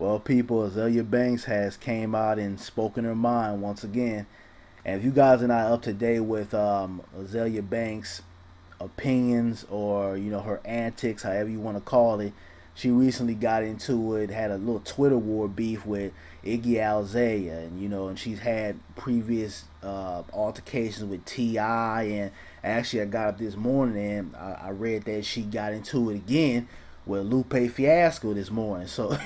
Well, people, Azealia Banks has came out and spoken her mind once again. And if you guys are not up to date with Azealia Banks' opinions or her antics, however you want to call it, she recently got into it, had a little Twitter war beef with Iggy Azalea, and she's had previous altercations with Ti. And actually, I got up this morning and I read that she got into it again with Lupe Fiasco this morning. So,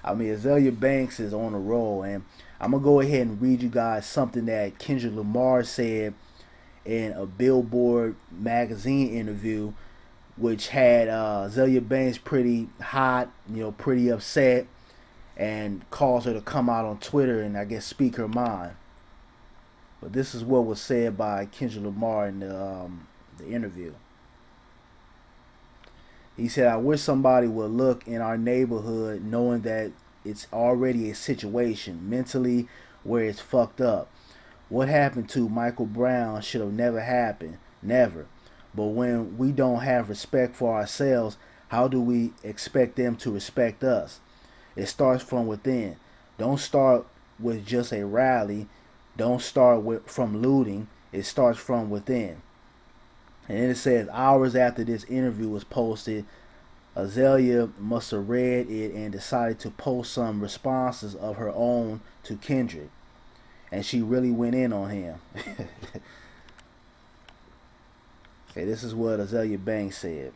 I mean, Azealia Banks is on a roll, and I'm gonna go ahead and read you guys something that Kendrick Lamar said in a Billboard magazine interview, which had Azealia Banks pretty hot, pretty upset, and caused her to come out on Twitter and I guess speak her mind. But this is what was said by Kendrick Lamar in the interview. He said, "I wish somebody would look in our neighborhood knowing that it's already a situation mentally where it's fucked up. What happened to Michael Brown should have never happened. Never. But when we don't have respect for ourselves, how do we expect them to respect us? It starts from within. Don't start with just a rally. Don't start from looting. It starts from within." And then it says, hours after this interview was posted, Azealia must have read it and decided to post some responses of her own to Kendrick. And she really went in on him. Okay, this is what Azealia Banks said.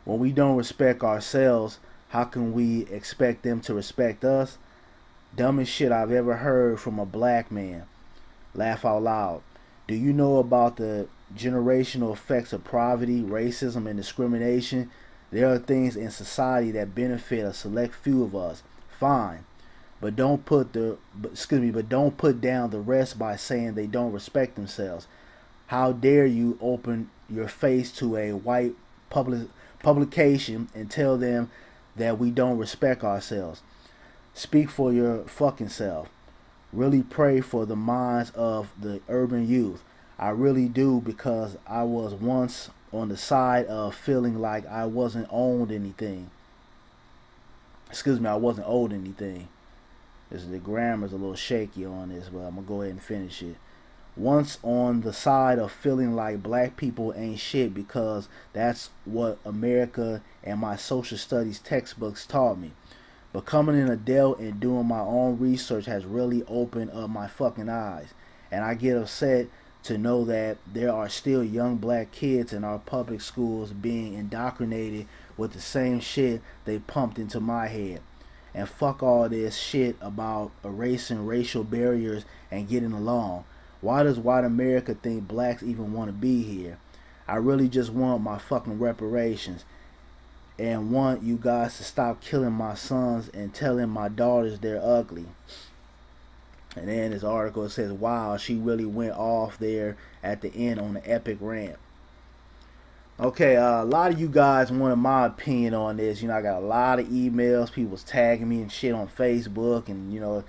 "When we don't respect ourselves, how can we expect them to respect us? Dumbest shit I've ever heard from a black man. Laugh out loud. Do you know about the generational effects of poverty, racism, and discrimination? There are things in society that benefit a select few of us. Fine. But don't put down the rest by saying they don't respect themselves. How dare you open your face to a white publication and tell them that we don't respect ourselves? Speak for your fucking self. Really pray for the minds of the urban youth. I really do, because I was once on the side of feeling like I wasn't owned anything. I wasn't owed anything." The grammar's a little shaky on this, but I'm gonna go ahead and finish it. "Once on the side of feeling like black people ain't shit because that's what America and my social studies textbooks taught me. Becoming an adult and doing my own research has really opened up my fucking eyes. And I get upset to know that there are still young black kids in our public schools being indoctrinated with the same shit they pumped into my head. And fuck all this shit about erasing racial barriers and getting along. Why does white America think blacks even want to be here? I really just want my fucking reparations. And want you guys to stop killing my sons and telling my daughters they're ugly." And then this article says, wow, she really went off there at the end on the epic rant. Okay, a lot of you guys wanted my opinion on this. I got a lot of emails. People was tagging me and shit on Facebook, and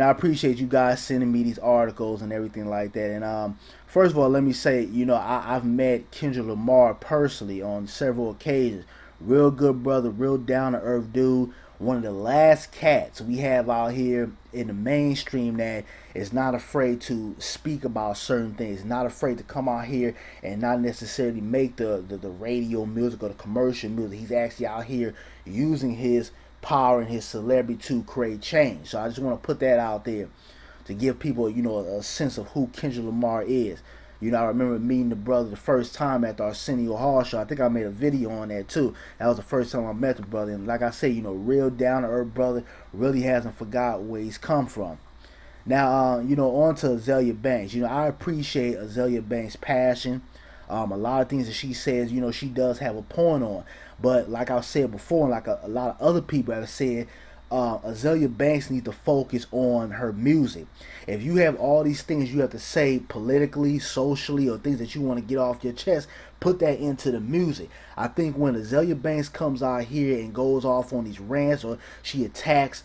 I appreciate you guys sending me these articles and everything like that. And first of all, let me say, I've met Kendrick Lamar personally on several occasions. Real good brother, real down-to-earth dude. One of the last cats we have out here in the mainstream that is not afraid to speak about certain things, not afraid to come out here and not necessarily make the radio music or the commercial music. He's actually out here using his power and his celebrity to create change. So I just want to put that out there to give people, a sense of who Kendrick Lamar is. I remember meeting the brother the first time at the Arsenio Hall show. I think I made a video on that too. That was the first time I met the brother. And like I say, real down-to-earth brother, really hasn't forgot where he's come from. Now, on to Azealia Banks. I appreciate Azealia Banks' passion. A lot of things that she says, she does have a point on. But like I said before, and like a lot of other people have said, Azealia Banks needs to focus on her music. If you have all these things you have to say politically, socially, or things that you want to get off your chest, put that into the music. I think when Azealia Banks comes out here and goes off on these rants, or she attacks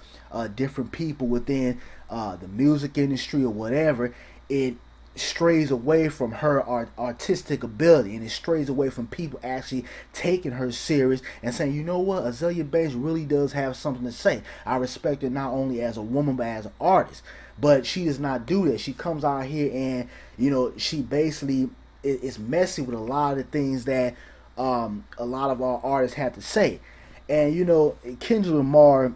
different people within the music industry or whatever, it strays away from her artistic ability, and it strays away from people actually taking her serious and saying, you know what, Azealia Banks really does have something to say. I respect her not only as a woman but as an artist. But she does not do that. She comes out here and, you know, she basically is messy with a lot of the things that a lot of our artists have to say. And, you know, Kendrick Lamar,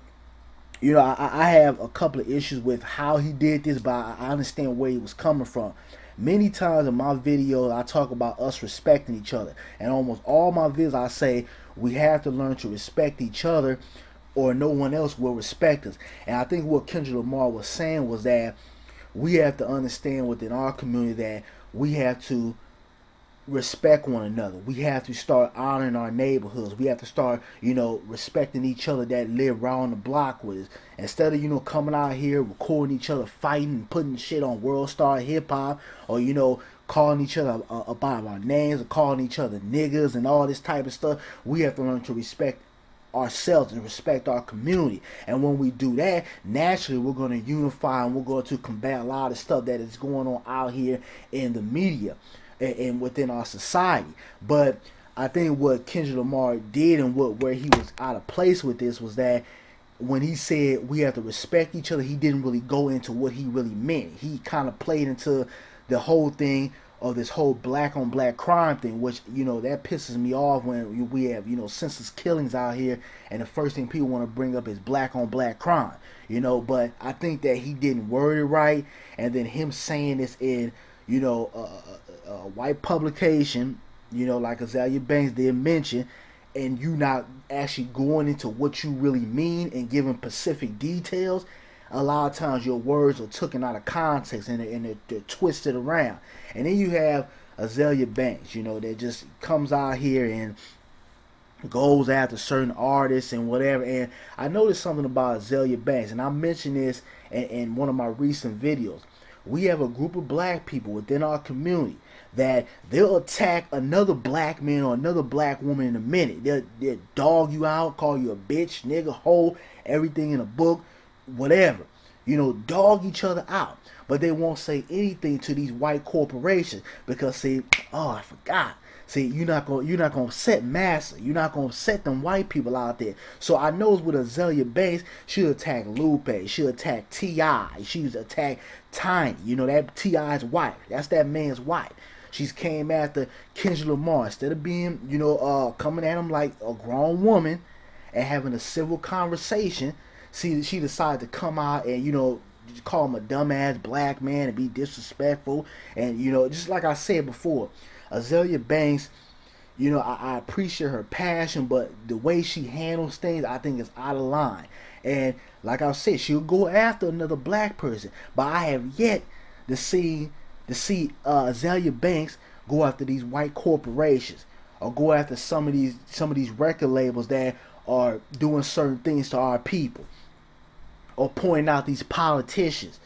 you know, I have a couple of issues with how he did this, but I understand where he was coming from. Many times in my videos, I talk about us respecting each other. And almost all my videos, I say we have to learn to respect each other, or no one else will respect us. And I think what Kendrick Lamar was saying was that we have to understand within our community that we have to respect one another. We have to start honoring our neighborhoods. We have to start, you know, respecting each other that live around the block with us. Instead of, you know, coming out here recording each other fighting and putting shit on World Star Hip Hop, or, you know, calling each other about our names, or calling each other niggas and all this type of stuff, we have to learn to respect ourselves and respect our community. And when we do that, naturally we're going to unify, and we're going to combat a lot of stuff that is going on out here in the media and within our society. But I think what Kendrick Lamar did, and where he was out of place with this, was that when he said we have to respect each other, he didn't really go into what he really meant. He kind of played into the whole thing of this whole black on black crime thing, which, you know, that pisses me off when we have, you know, senseless killings out here, and the first thing people want to bring up is black on black crime, you know. But I think that he didn't word it right, and then him saying this in, you know, a white publication, you know, like Azealia Banks did mention, and you not actually going into what you really mean and giving specific details, a lot of times your words are taken out of context, and they're twisted around. And then you have Azealia Banks, you know, that just comes out here and goes after certain artists and whatever. And I noticed something about Azealia Banks, and I mentioned this in one of my recent videos. We have a group of black people within our community that they'll attack another black man or another black woman in a minute. They'll dog you out, call you a bitch, nigga, hoe, everything in a book, whatever. You know, dog each other out. But they won't say anything to these white corporations because, see, oh, I forgot. See, you're not gonna set massa. You're not gonna set them white people out there. So I know with Azealia Banks, she'll attack Lupe, she'll attack T.I., she's attack Tiny. You know, that T.I.'s wife. That's that man's wife. She's came after Kendrick Lamar instead of being, you know, coming at him like a grown woman and having a civil conversation. See, she decided to come out and, you know, call him a dumbass black man and be disrespectful. And, you know, just like I said before, Azealia Banks, you know, I appreciate her passion, but the way she handles things, I think is out of line. And like I said, she'll go after another black person, but I have yet to see Azealia Banks go after these white corporations, or go after some of these record labels that are doing certain things to our people, or pointing out these politicians,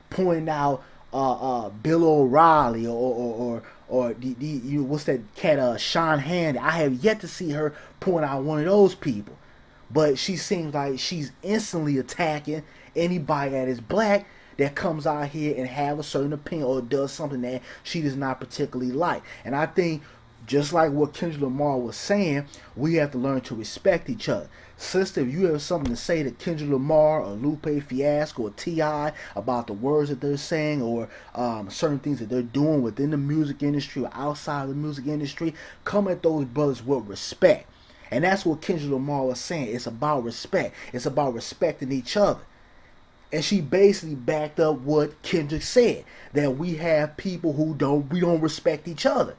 pointing out Bill O'Reilly or you know, what's that cat, Sean Handy. I have yet to see her point out one of those people, but she seems like she's instantly attacking anybody that is black that comes out here and have a certain opinion or does something that she does not particularly like. And I think, just like what Kendrick Lamar was saying, we have to learn to respect each other. Sister, if you have something to say to Kendrick Lamar or Lupe Fiasco or T.I. about the words that they're saying, or certain things that they're doing within the music industry or outside of the music industry, come at those brothers with respect. And that's what Kendrick Lamar was saying. It's about respect. It's about respecting each other. And she basically backed up what Kendrick said, that we have people who we don't respect each other.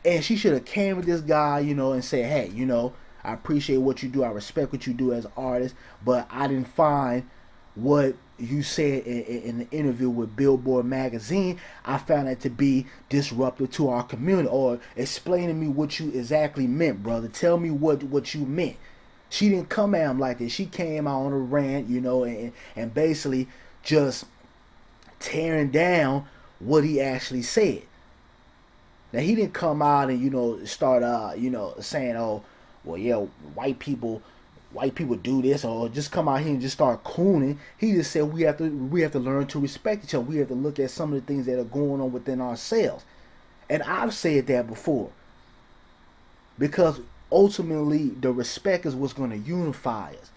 And she should have came with this guy, you know, and said, hey, you know, I appreciate what you do. I respect what you do as an artist, but I didn't find what you said in the interview with Billboard magazine. I found it to be disruptive to our community. Or explain to me what you exactly meant, brother. Tell me what you meant. She didn't come at him like this. She came out on a rant, you know, and basically just tearing down what he actually said. Now, he didn't come out and, you know, start, you know, saying, oh, well, yeah, white people white people do this or just come out here and just start cooning. He just said we have to learn to respect each other. We have to look at some of the things that are going on within ourselves. And I've said that before. Because ultimately the respect is what's going to unify us.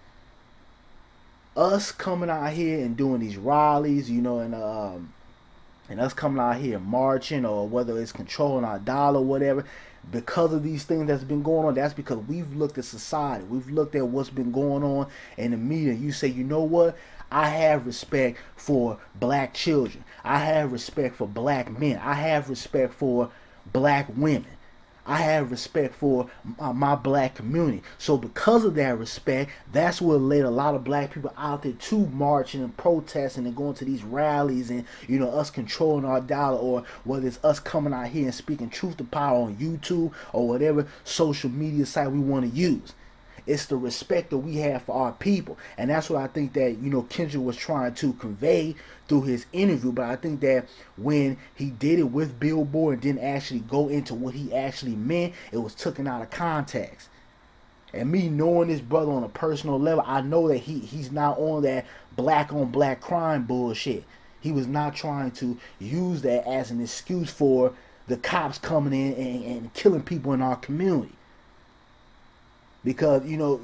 Us coming out here and doing these rallies, you know, and us coming out here marching, or whether it's controlling our dollar or whatever, because of these things that's been going on, that's because we've looked at society. We've looked at what's been going on in the media. You say, you know what? I have respect for black children. I have respect for black men. I have respect for black women. I have respect for my black community. So because of that respect, that's what led a lot of black people out there to marching and protesting and going to these rallies, and, you know, us controlling our dollar, or whether it's us coming out here and speaking truth to power on YouTube or whatever social media site we want to use. It's the respect that we have for our people. And that's what I think that, you know, Kendrick was trying to convey through his interview. But I think that when he did it with Billboard and didn't actually go into what he actually meant, it was taken out of context. And me knowing this brother on a personal level, I know that he's not on that black on black crime bullshit. He was not trying to use that as an excuse for the cops coming in and killing people in our community. Because, you know,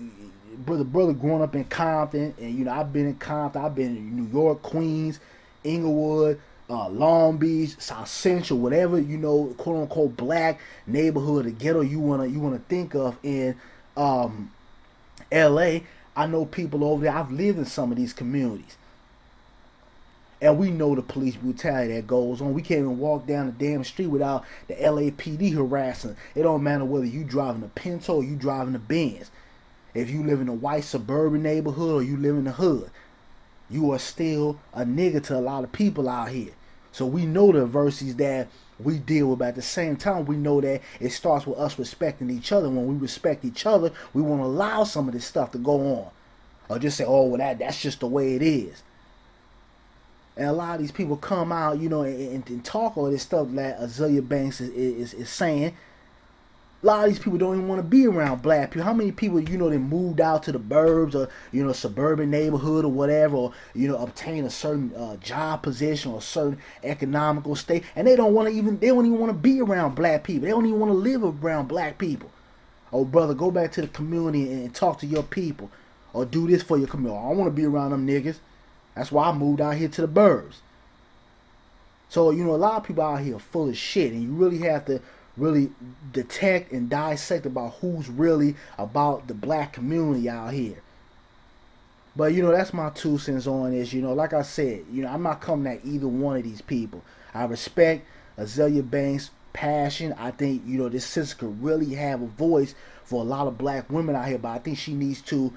brother growing up in Compton, and, you know, I've been in Compton, I've been in New York, Queens, Inglewood, Long Beach, South Central, whatever, you know, quote unquote black neighborhood or ghetto you wanna think of in LA. I know people over there. I've lived in some of these communities. And we know the police brutality that goes on. We can't even walk down the damn street without the LAPD harassing. It don't matter whether you driving a Pinto or you driving a Benz. If you live in a white suburban neighborhood or you live in the hood, you are still a nigga to a lot of people out here. So we know the adversities that we deal with, but at the same time, we know that it starts with us respecting each other. When we respect each other, we won't allow some of this stuff to go on. Or just say, oh, well, that's just the way it is. And a lot of these people come out, you know, and talk all this stuff that Azealia Banks is saying. A lot of these people don't even want to be around black people. How many people, you know, they moved out to the burbs or, you know, suburban neighborhood or whatever, or, you know, obtain a certain job position or a certain economical state, and they don't even want to be around black people. They don't even want to live around black people. Oh, brother, go back to the community and talk to your people, or do this for your community. I don't want to be around them niggas. That's why I moved out here to the burbs. So, you know, a lot of people out here are full of shit, and you really have to really detect and dissect about who's really about the black community out here. But, you know, that's my 2 cents on this. You know, like I said, you know, I'm not coming at either one of these people. I respect Azealia Banks' passion. I think, you know, this sister could really have a voice for a lot of black women out here, but I think she needs to.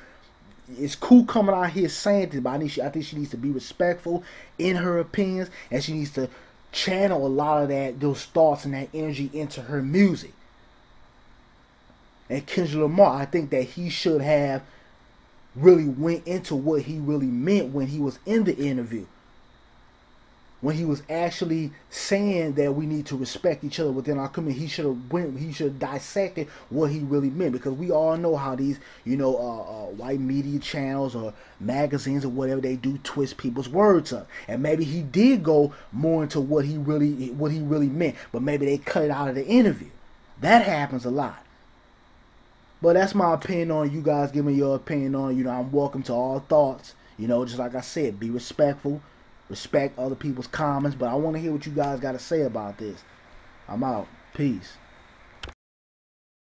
It's cool coming out here saying this, but I think she needs to be respectful in her opinions, and she needs to channel a lot of those thoughts and that energy into her music. And Kendrick Lamar, I think that he should have really went into what he really meant when he was in the interview. When he was actually saying that we need to respect each other within our community, he should have dissected what he really meant, because we all know how these, you know, white media channels or magazines or whatever, they do twist people's words up. And maybe he did go more into what he really meant, but maybe they cut it out of the interview. That happens a lot. But that's my opinion on it. You guys give me your opinion on it. You know, I'm welcome to all thoughts. You know, just like I said, be respectful. Respect other people's comments, but I want to hear what you guys got to say about this. I'm out. Peace.